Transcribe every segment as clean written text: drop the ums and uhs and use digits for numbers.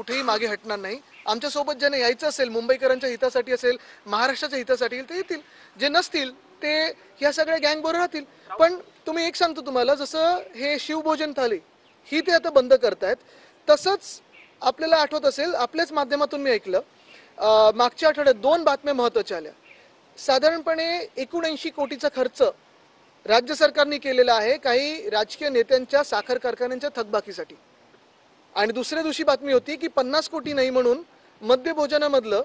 कुठेही मागे हटणार नाही। आमच्यासोबत ज्यांना यायचं असेल, मुंबईकरांच्या हितासाठी असेल, महाराष्ट्राच्या हितासाठी ते येतील, जे नसतील ते ह्या सगळ्या गँगबरोबर राहतील। पण तुम्ही एक सांगतो तुम्हाला, जसं हे शिवभोजन थाली ही ते आता बंद करतायत, तसंच आपल्याला आठवत असेल, आपल्याच माध्यमातून मी ऐकलं, मागच्या आठवड्यात 2 बातम्या महत्त्वाच्या आल्या। साधारणपणे 79 कोटीचा खर्च राज्य सरकारने केलेला आहे काही राजकीय नेत्यांच्या साखर कारखान्यांच्या थकबाकीसाठी, आणि दुसऱ्या दिवशी बातमी होती की 50 कोटी नाही म्हणून मध्यभोजनामधलं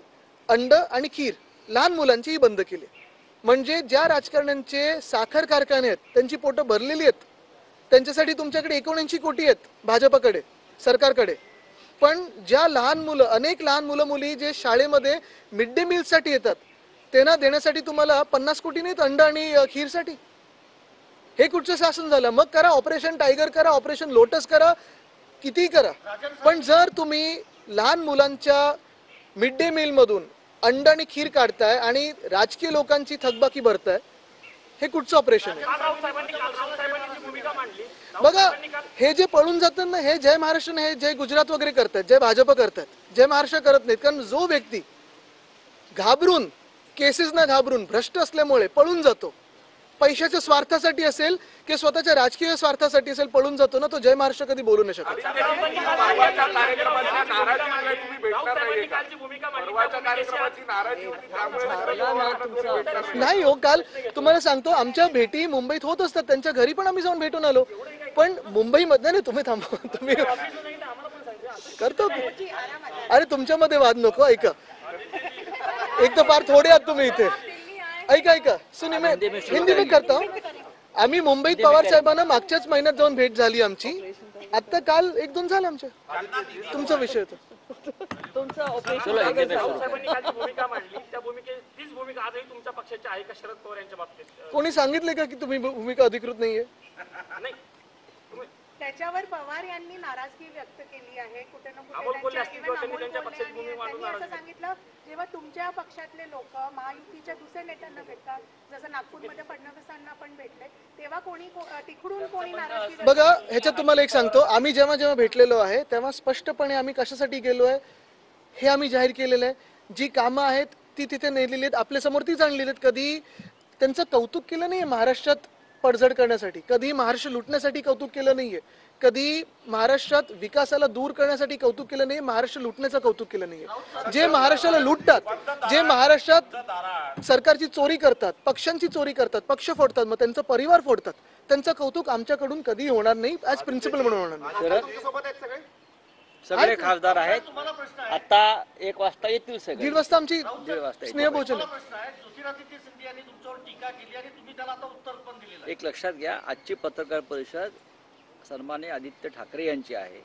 अंड आणि खीर लहान मुलांचीही बंद केली। म्हणजे ज्या राजकारण्यांचे साखर कारखाने आहेत त्यांची पोटं भरलेली आहेत, त्यांच्यासाठी तुमच्याकडे 79 कोटी आहेत भाजपकडे, सरकारकडे, पण ज्या लहान मुलं, अनेक लहान मुलं मुली जे शाळेमध्ये मिड डे मीलसाठी येतात, त्यांना देण्यासाठी तुम्हाला 50 कोटी नाहीत अंड आणि खीरसाठी। हे कुठचं शासन झालं? मग करा ऑपरेशन टायगर, करा ऑपरेशन लोटस, करा कितीही करा, पण जर तुम्ही लहान मुलांच्या मिड डे मील मधून अंड आणि खीर काढताय आणि राजकीय लोकांची थकबाकी भरताय, हे कुठचं ऑपरेशन आहे? बघा, हे जे पळून जातात ना, हे जय महाराष्ट्र, हे जय गुजरात वगैरे करतात, जय भाजप करतात, जय महाराष्ट्र करत नाहीत। कारण जो व्यक्ती घाबरून, केसेस ना घाबरून, भ्रष्ट असल्यामुळे पळून जातो, पैशाच्या स्वार्थासाठी असेल की स्वतःच्या राजकीय स्वार्थासाठी असेल पळून जातो ना, तो जय महाराष्ट्र कधी बोलू नाही शकत। नाही हो, काल तुम्हाला सांगतो, आमच्या भेटी मुंबईत होत असतात, त्यांच्या घरी पण आम्ही जाऊन भेटून आलो, पण मुंबईमध्ये नाही। तुम्ही थांबा, तुम्ही करतो, अरे तुमच्यामध्ये वाद नको। ऐका, एक तर फार थोडे आहात तुम्ही इथे, ऐका सुनिए, मैं हिंदी में करता हूँ। आम्ही मुंबईत पवार साहेबांना मागच्याच महिन्यात जाऊन भेट झाली आमची, आता काल 1-2 झालं आमच्या। तुमचा विषय होता, तुमचं ऑपरेशन साहेबांनी कालची भूमिका मांडली, त्या भूमिकेत तीच भूमिका आजही तुमच्या पक्षाची आहे का शरद पवार यांच्या बाबतीत? कोणी सांगितले का की तुम्ही भूमिका अधिकृत नाहीये? नाही, त्याच्यावर पवार यांनी नाराजगी व्यक्त केली आहे, कुठे ना कुठे असं सांगितलं, जेव्हा तुमच्या पक्षातले लोक महायुतीच्या दुसऱ्या नेत्यांना भेटतात, जसं नागपूरमध्ये फडणवीसांना पण भेटले, तेव्हा कोणी तिकडून कोणी नाराजगी? बघा, ह्याच्यात तुम्हाला एक सांगतो, आम्ही जेव्हा भेटलेलो आहे तेव्हा स्पष्टपणे आम्ही कशासाठी गेलो आहे हे आम्ही जाहीर केलेलं आहे। जी कामं आहेत ती तिथे नेलेली आहेत, आपल्या समोर तीच आणलेली आहेत। कधी त्यांचं कौतुक केलं नाहीये महाराष्ट्रात पडझड करण्यासाठी, कधी महाराष्ट्र लुटण्यासाठी कौतुक केलं नाहीये, कधी महाराष्ट्रात विकासाला दूर करण्यासाठी कौतुक केलं नाही, महाराष्ट्र लुटण्याचं कौतुक केलं नाहीये। जे महाराष्ट्राला लुटतात, जे महाराष्ट्रात सरकारची चोरी करतात, पक्षांची चोरी करतात, पक्ष फोडतात, मग त्यांचा परिवार फोडतात, त्यांचं कौतुक आमच्याकडून कधी होणार नाही, ॲज प्रिन्सिपल म्हणून होणार नाही। सगळे खासदार आहेत, आता 1 वाजता येतील, सगळे 1:30 वाजता आमची स्नेहभोजन आहे। एक लक्षात घ्या, आजची पत्रकार परिषद सन्माननीय आदित्य ठाकरे यांची आहे।